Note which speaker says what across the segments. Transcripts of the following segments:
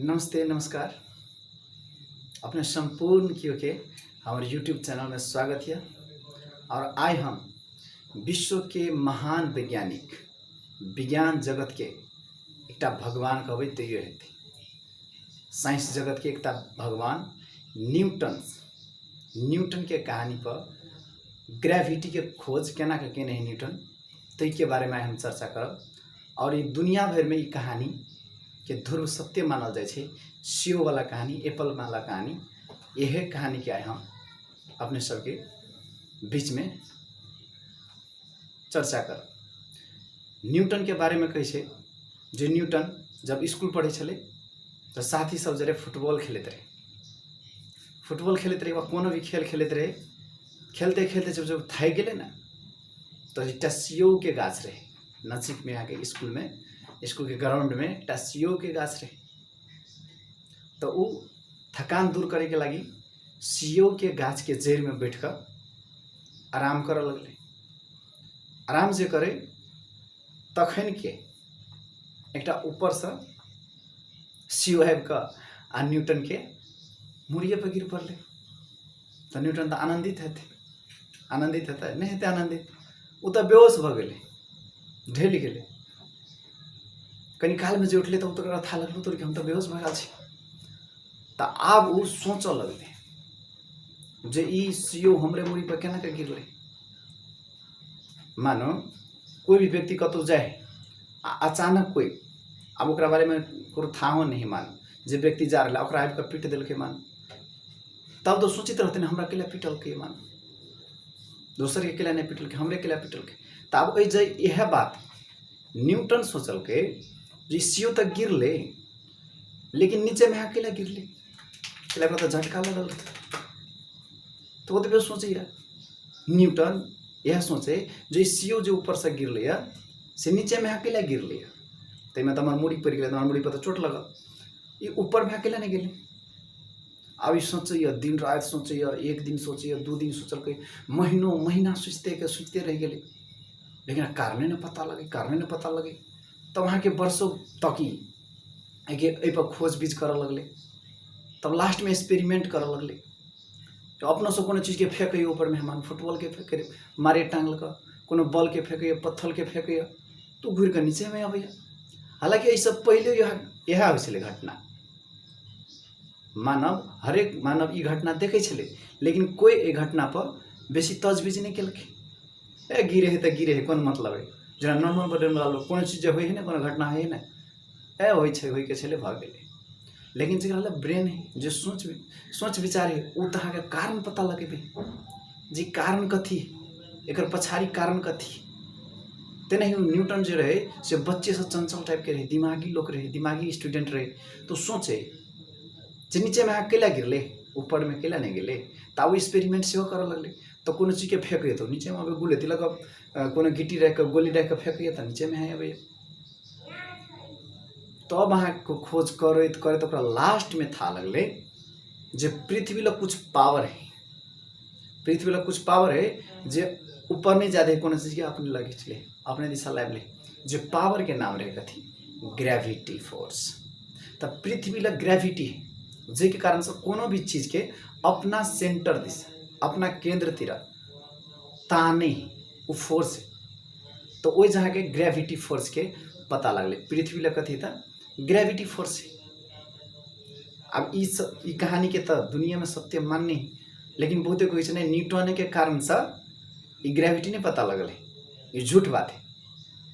Speaker 1: नमस्ते नमस्कार। अपने संपूर्ण कियो के हमारे यूट्यूब चैनल में स्वागत है। और आज हम विश्व के महान वैज्ञानिक विज्ञान जगत के एकटा भगवान कहबै तो ये है साइंस जगत के एकटा भगवान न्यूटन के कहानी पर ग्रेविटी के खोज केना के केने है न्यूटन तो के बारे में हम चर्चा करब। और ये दुनिया भर में ये कहानी के ध्रुव सत्य मानल जाए सीओ वाला कहानी एप्पल वाला कहानी यह कहानी के आए हम अपने सबके बीच में चर्चा कर। न्यूटन के बारे में कैसे जो न्यूटन जब स्कूल पढ़े छले तो साथी सब जरे फुटबॉल खेलते रहे वा कोनो भी खेल खेलते रहे। खेलते खेलते जब थक गए ना तो एक सीओ के गाछ रहे नजीक में आके स्कूल के ग्राउंड में एक सीओ के गाछ रहे। तो वो थकान दूर करे के लगी सीओ के गाछ के जड़ में बैठकर आराम कर लगले। आराम से करे तखन के एक ऊपर से सीओ आबि के आ न्यूटन के मुड़िए पर गिर पड़ले। तो न्यूटन तो आनंदित हेतै नहीं हेतै आनंदित वो तो बेहोश भ गए ढेल गए। कनी काल में जो उठले तो था लगल तो हम तो बेहोश भगल छी। तो आब वो सोच लगले जे ई सीओ हमरे मुड़ी पर केना के गिरले। मानो कोई भी व्यक्ति कतौ जाए अचानक कोई अब ओकरा बारे में कोनो थाहो नहीं मानो जे व्यक्ति जा रहा ओकरा आबि के पीट देलके मानो तब तो सोचित रहते हमरा केला पीटल के मानो दोसर के केला नहीं पीटल के हमरे केला पीटल के। तब यह बात न्यूटन सोचल के जो सीओ तक गिरले लेकिन नीचे में अकेला गिरले केला तो झटका लगल। तो वो तो सोचे न्यूटन यह सोचे जो सीओ जो ऊपर से गिरले से नीचे में अकेला गिरले तो मैं तो हमारे मुड़ी पर गिर मुड़ी पर तो चोट लगल। ये ऊपर में अकेला नहीं गिरले। अब सोचे दिन रात सोचे एक दिन सोचे 2 दिन सोचल के महीना सोचते रह गए लेकिन कारण न पता लगे। तब वहाँ के वर्षों तक ही पर खोजबीज कर लगले। तब लास्ट में एक्सपेरिमेंट कर लगले तो अपनों से कोनो चीज़ के फेंक ऊपर में मान फुटबॉल के फेंक मारे टांगल का कोनो बॉल के फेंक पत्थर के फेंक तो घूर के नीचे में आबे। हालांकि ये सब पहले यह हो घटना हरेक मानव ये घटना देखे छले लेकिन कोई ए घटना पर बेसी तजवीज नहीं केलकै। गिरे है तो गिरे है कौन मतलब है जना नॉर्मल बटन वाला कोनो चीज हो ना कोनो घटना है ना होई के छले भाग गए। लेकिन जरा ब्रेन है जो सोच विचार है वो तरह के कारण पता लगे जी कारण कथी एक पछाड़ी कारण कथी। तेना ही न्यूटन जो रहे से बच्चे से चंचल टाइप के रहे दिमागी लोग रहे दिमागी स्टूडेंट रहे। तो सोचे जे नीचे में अकेला गिरले ऊपर में अकेला नहीं गिरले तो वो एक्सपेरिमेंट से कर लगले। तो कोनो चीज के फेंक तो नीचे में गुले तिलक कोनो गिट्टी रह के गोली रह के फेंक तो नीचे में है अब। तो अब वहाँ को खोज करे तो लास्ट में था लगले जे पृथ्वी ला कुछ पावर है जे ऊपर नहीं जाते कोनो चीज के अपने लगे चले अपने दिशा लाइबले जो पावर के नाम रहे कथी ग्रेविटी फोर्स। तो पृथ्वी ला ग्रेविटी है जे के कारण से कोनो भी चीज के अपना सेंटर दिशा अपना केंद्र तिर ताने वो फोर्स है। तो वो जहाँ के ग्रेविटी फोर्स के पता लगले पृथ्वी ला कथी था ग्रेविटी फोर्स है। अब ई कहानी के तो दुनिया में सत्य मान्य लेकिन बहुते कोई से न्यूटन के कारण से ये ग्रेविटी नहीं पता लगल है ये झूठ बात है।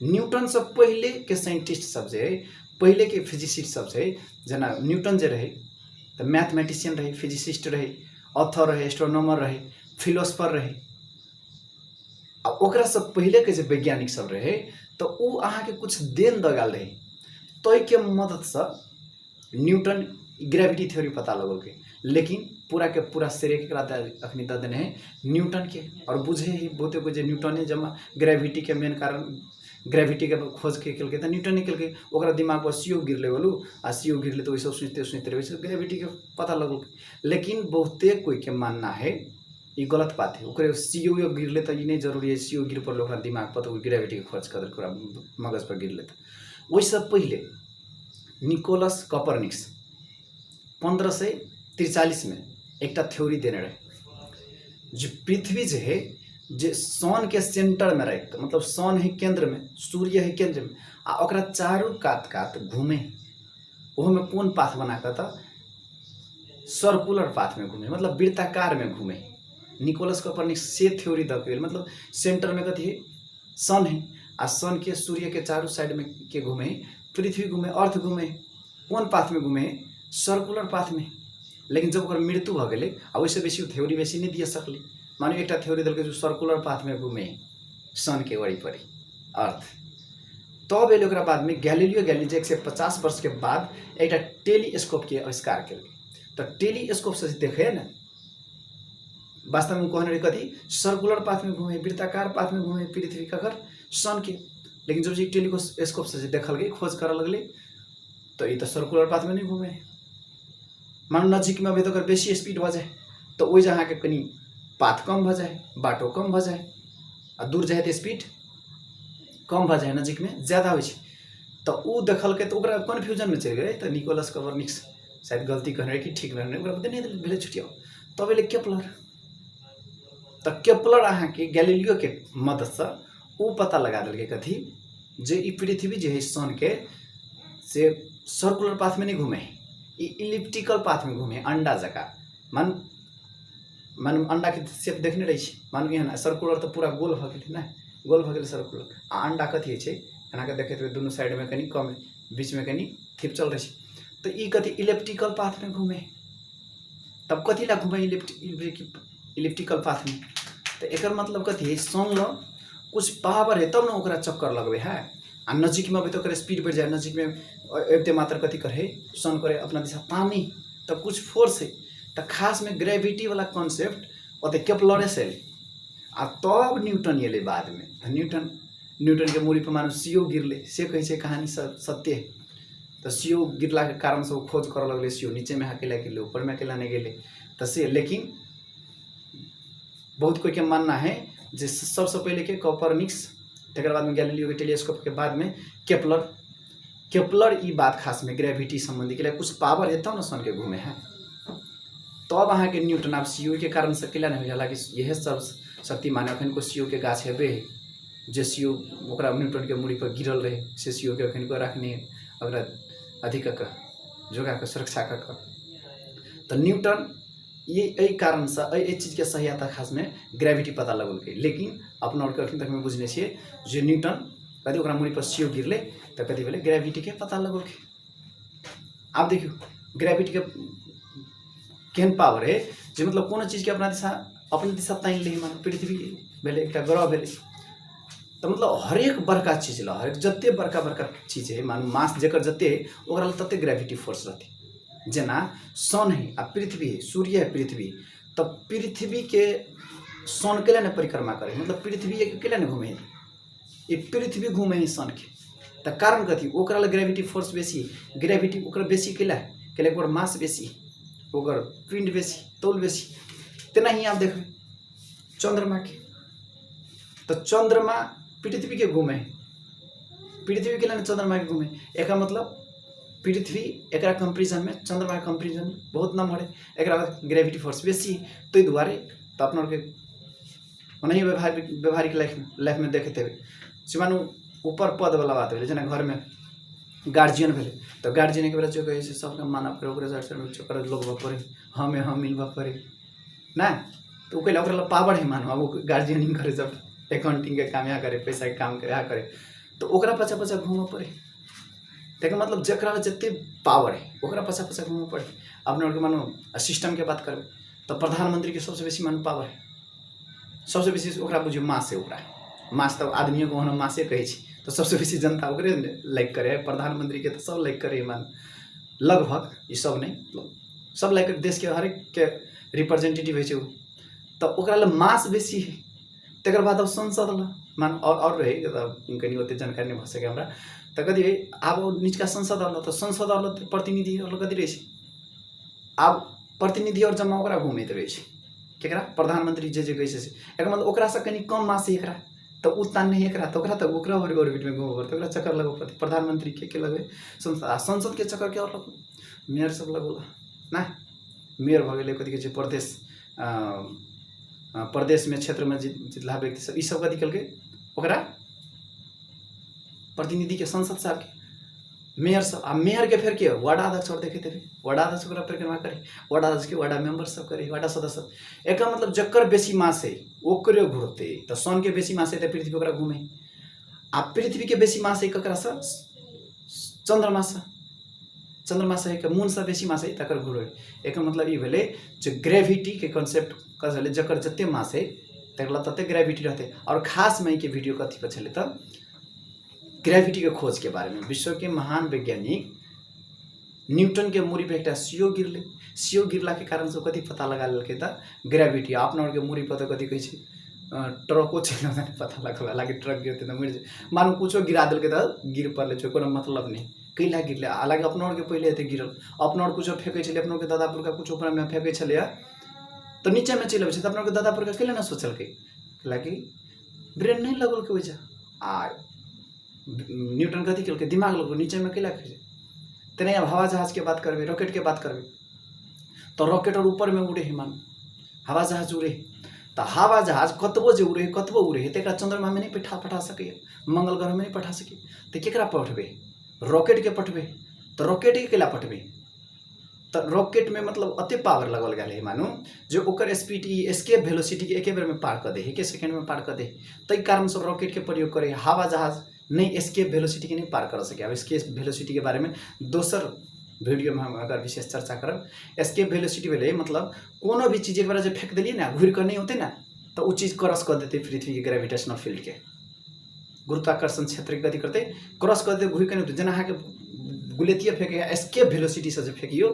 Speaker 1: न्यूटन से पहले के साइंटिस्ट सब जे पहले के फिजिसिस्ट सब से जना न्यूटन जे रहे तो मैथमेटिशियन रहे फिजिसिस्ट रहे ऑथर रहे एस्ट्रोनॉमर रहे फिलोसफर रहे। अब ओकरा सब पहले के जो वैज्ञानिक सब रहे तो वो अहाँ के कुछ देन दगाल रहे तो के मदद से न्यूटन ग्रेविटी थ्योरी पता लगल के। लेकिन पूरा के पूरा श्रेय के अखनी दे देने हैं न्यूटन के। और बुझे ही बहुते को न्यूटन है जमा ग्रेविटी के मेन कारण ग्रेविटी के खोज के कल तो न्यूटन निकल ओकरा दिमाग पर सीओ गिरले बोलू आ सीओ गिरले तो वैसे सोचते रहे ग्रेविटी के पता लगल। लेकिन बहुते कोई के मानना है ये गलत बात है ओकरे सीओ गिरले तो ये नहीं जरूरी है सीओ गिर पर दिमाग पर तो ग्रेविटी के खोज कर मगज पर गिरले। तो वही सब पहले निकोलस कॉपरनिकस 1543 में एक थ्योरी देने रहे जो पृथ्वी जो है जे सन के सेंटर में रह, मतलब सन है केंद्र में, सूर्य है केंद्र में, आ ओकरा चारों कात कात घूमे, वो में कौन पाथ बना कर था, सर्कुलर पाथ में घूमे, मतलब वृत्ताकार में घूमे। निकोलस कोपरनिकस से थ्योरी दे गेल, मतलब सेंटर में कथी है, सन है, आ सन के सूर्य के चारों साइड में के घूमे, पृथ्वी घूमे, अर्थ घूमे, कौन पाथ में घूमे, सर्कुलर पाथ में। लेकिन जब ओकर मृत्यु भ गए, आ वैसे बेसी थ्योरी बेसी नहीं दिए सकले। मानियो एक थ्योरी दिल जो सर्कुलर पाथ में घूमे सन के वरीपरी अर्थ। तब एल ओकरा बाद में गैलीलियो गैलीली 150 वर्ष के बाद एक टेलीस्कोप के आविष्कार कल। तो टेलीस्कोप से देखे ना, वास्तव में कहने कथी, सर्कुलर पाथ में घूमे, वृत्ताकार पाथ में घूमे पृथ्वी का घर सन के। लेकिन जब जी टेलीस्कोप से देखल गई, खोज कर लगले, तो ये तो सर्कुलर पाथ में नहीं घूमे। मानो नजीक में अभी तो बेसी स्पीड भ जाए, तो वही जहाँ के कहीं पाथ कम भ जाए, बाटो कम भ जाए, आ दूर जाए तो स्पीड कम भ जाए, नजीक में ज़्यादा हो। तो वो देखल के, तो कन्फ्यूजन में चल गए। तो निकोलस कोपरनिकस शायद गलती कहने कि ठीक रहने नहीं छुटियाओ। तब एल केपलर। तो केपलर अहाँ के गैलीलियो के मदद से वो पता लगा दिल कथी, जे पृथ्वी जो है सन के से सर्कुलर पाथ में नहीं घूमे, इलिप्टिकल पाथ में घूमे, अंडा जगह। मान अंडा के शेप देखने रही, मानू यहाँ सर्कुलर तो पूरा गोल भ गए ना, गोल भ गए सर्कुलर, आ अंडा कथी है एना के देखे दोनों साइड में कहीं कम, बीच में कहीं थिपचल रही। तो ये कथी इलिप्टिकल पाथ में घूमे। तब कथी ला घूमे इलिप्टिकल पाथ में, तो एक मतलब कथी है, सन लो कुछ पावर है तब ना ओकरा चक्कर लगवे है। आ नजीक में अभी तो स्पीड बढ़ जाए, नजीक में एबते मात्र कथी करे, सन करे अपना दिशा तानी, तब कुछ फोर्स है। तो खास में ग्रेविटी वाला कॉन्सेप्ट ओते केपलर से आ तब न्यूटन एले बाद में। न्यूटन के मूड़ी पर मानो सीओ गिरले, से कहे कहानी सत्य है। तो सीओ गिरला के कारण से वो खोज कर लगले, सीओ नीचे में अकेला गिरले, ऊपर में अकेला नहीं गिरले। तो से लेकिन बहुत कोई के मानना है जे सबसे पहले के कोपरनिकस, तक बाद में गैलीलियो के टेलीस्कोप के बाद में केपलर ई बात खास में ग्रेविटी संबंधी के लिए कुछ पावर है तब ना सन के घूमे हैं। तब तो अहाँ के न्यूटन आप सीओ के कारण से अकेला नहीं होला कि यह सब शक्ति माने अखन को सीओ के गाछ हेबे, जे सीओ ओकरा न्यूटन के मूड़ी पर गिरल रहे, से सीओ के अखन को रखने अगर अधिक जोगा के सुरक्षा कर। तो न्यूटन ये कारण से ये चीज के सहायता खास में ग्रेविटी पता लगल के। लेकिन अपना अखन तक में बुझने छे जे न्यूटन कथी ओकरा मूड़ी पर सीओ गिरले, तो कथी भेले ग्रेविटी के पता लगल के। आप देखियो ग्रेविटी के केहन पावर है, जो मतलब कोनो चीज के अपने दिशा तान ले, मान पृथ्वी भेले एक ग्रह भेले, तो मतलब हरेक बड़का चीज ला, हरेक जत्ते बड़का बड़का चीज है, मान मास जेकर जत्ते है ओकरा तत्ते ग्रेविटी फोर्स रहती। जेना सन है आ पृथ्वी है, सूर्य है पृथ्वी, तो पृथ्वी के सन के लिए परिक्रमा करे, मतलब पृथ्वी के लिए घूमे, ये पृथ्वी घूमे है सन के। तो कारण कथी, ओकरा ले ग्रेविटी फोर्स बेसी, ग्रेविटी ओकरा बेसी केला ओकर मास बेसी, ओकर पिंड बेसी, तौल बेसी। तेना ही आप देखबे चंद्रमा के, तो चंद्रमा पृथ्वी के घूमे, पृथ्वी के लिए चंद्रमा के घूमे। एक मतलब पृथ्वी एक कंपेरिजन में चंद्रमा के कंपेरिजन में बहुत नम है, एक ग्रेविटी फोर्स बेसी। तो दुआरे तो अपना के नहीं व्यवहारिक लाइफ में देखे थे से मानू ऊपर पद वाला बात है, जना घर में गार्जियन भेले, तो गार्जियन के बेला जो कहे सबके माना पड़े, ओकरा लोग पड़े, हमें हम मिलवा पड़े ना। तो कहला ओकरा पावर है, मानो अब गार्जियनिंग करे, जब अकाउंटिंग के काम यहाँ करे, पैसा के काम यहाँ करे, तो ओकरा पछा पछा घूम पड़े। देखे मतलब जकरा जिते पावर है ओकरा पछा पछा घूम पड़े। अपने मानो सिस्टम के बात करबे तो प्रधानमंत्री के सबसे बेसी मानो पावर है, सबसे बेसी ओकरा बुझियो मास है। ओकरा मास तो आदमी को मासे कहे, तो सबसे बेसी जनता ओकरे लाइक करे। प्रधानमंत्री के तो सब लाइक करे, मान लगभग ये सब नहीं, मतलब सब लाइक देश के हरेक के रिप्रेजेंटेटिव है, तो ओकरा ले मास बेसी है। तकर बाद अब संसद ला मान और रहे, कहीं ओते जानकारी नहीं भ सके हमरा, तो कथी है आब नीचका संसद आल, तो संसद आल तो प्रतिनिधि कथी रहे, आब प्रतिनिधि और जमा ओकरा घूमैत रहे, केकरा प्रधानमंत्री जे कहे से एक मतलब ओकरा से कहीं कम मास है एकरा, तो उतना नहीं एकरा, तो ओकरा ऑर्बिट में घूम पड़ते, चक्कर लगो पड़ते। प्रधानमंत्री के लगे संसद के चक्कर के और लगो, मेयर सब लगोला ना मेयर भ गेलै कथी कहै छै प्रदेश में क्षेत्र में जितला व्यक्ति सब ई सब कथी कलकै ओकरा प्रतिनिधि के संसद साहब के मेयर सब आ मेयर के फिर के वार्ड अध्यक्ष और देखे थे वार्ड अध्यक्ष ओकरा परिक्रमा करे वार्ड अध्यक्ष के वार्ड मेंबर सब करे वार्ड सदस्य एक मतलब जक्कर बेसी मास है ओकरे घुरते तो सन के बेसी मास है तो पृथ्वी ओकरा घूमे आ पृथ्वी के बेसी मास है ककरा से चंद्रमा से चंद्रमा से के मून से बेसी मास है तकर घुरे एक मतलब ई भेले जो ग्रेविटी के कॉन्सेप्ट कहले जकर जते मास है तकला तते ग्रेविटी रहते और खास में के वीडियो कथी पर चले त ग्रेविटी के खोज के बारे में विश्व के महान वैज्ञानिक न्यूटन के मूरी पे एक सीओ गिरले सीओ गिरला के कारण से कथी पता लगा लेलकै त ग्रेविटी अपना के मूरी पर कथी कहै छै ट्रको चल पता लगा लागे ट्रक गिरते तो मर मानो कुछो गिरा दिल त गिर पड़े कोनो मतलब नहीं कैला गिरले हालांकि अपना के पहले एते गिरल अपना कुछो फेंकै छले अपना के दादा पुरखा कुछो ऊपर में फेंकै छले तो नीचे में चलि अबै छै त अपना के दादा पुरखा कैला न सोचलकै कि ब्रेन नहीं लगल के वजह आ न्यूटन कथी कलकै दिमाग लगल नीचे में कैला खै तेने अब हवा जहाज के बात करबे रॉकेट के बात करबे तो रॉकेट और ऊपर में उड़े है मान हवा जहाज उड़े तो हवा जहाज कतबो जे उड़े कतबो उड़े तेकरा चंद्रमा में नहीं पठा सके मंगल ग्रह में नहीं पठा सके तो केकरा पठबे रॉकेट के पठबे तो रॉकेट के केला पठबे तो रॉकेट में मतलब अते पावर लगल गए मानू जो ओकर स्पीड एस्केप वेलोसिटी के एके बेर में पार कर दे एक सेकेंड में पार कर दे तई कारण से रॉकेट के प्रयोग करे हवा जहाज नहीं एस्केप वेलोसिटी के नहीं पार कर सके अब एस्केप वेलोसिटी के बारे में दोसर वीडियो में हम अगर विशेष चर्चा करब एस्केप वेलोसिटी भेले मतलब कोनो भी चीज एक बार जब फेंक दिलिए ना घूर कर नहीं होते ना तो वो चीज क्रॉस कर देते पृथ्वी के ग्रेविटेशनल फील्ड के गुरुत्वाकर्षण क्षेत्र के गति करते क्रॉस कर देते घूर कर नहीं होते जना अहाँ के गुलेतिया फेंके एस्केप वेलोसिटी से जब फेंकियो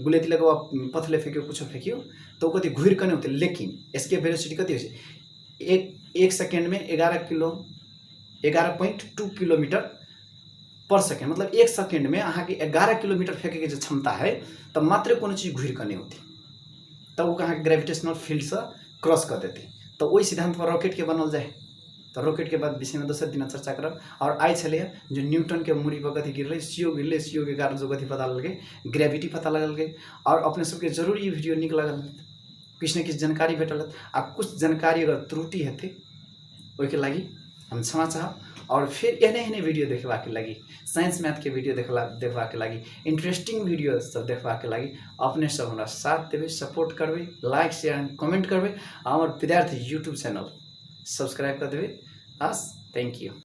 Speaker 1: गुलेती लगवा पथले फेंकियो कुछ फेंकियो तो कति घूर कर नहीं होते लेकिन एस्केप वेलोसिटी कति हो एक सेकेंड में 11.2 किलोमीटर पर सेकेंड मतलब एक सेकेंड में अहाँ के 11 किलोमीटर फेंके के जो क्षमता है तब मात्र कोनो चीज घूर कर नहीं होती तब वो अहाँ ग्रेविटेशनल फील्ड से क्रॉस कर देते तो वही सिद्धांत पर रॉकेट के बनल जाए तो रॉकेट के बाद विषय में दोसर दिन चर्चा करब और आई छे जो न्यूटन के मूरी पर कथी गिरले सीओ के कारण जो कथी पता लगल ग्रेविटी पता लगल और अपने सबके जरूर ये वीडियो निक लगल किछ न किछ जानकारी भेटल आ कुछ जानकारी अगर त्रुटि हेतै ओहि के लागि हम क्षमा चाहब और फिर एहने वीडियो देखबा के लगी साइंस मैथ के वीडियो देखबा के लगी इंटरेस्टिंग वीडियो सब देखबा के लगी अपने सब हमरा साथ देबे सपोर्ट करबे लाइक शेयर एंड कमेंट करबे हमर विद्यार्थी यूट्यूब चैनल सब्सक्राइब कर देबे बस थैंक यू।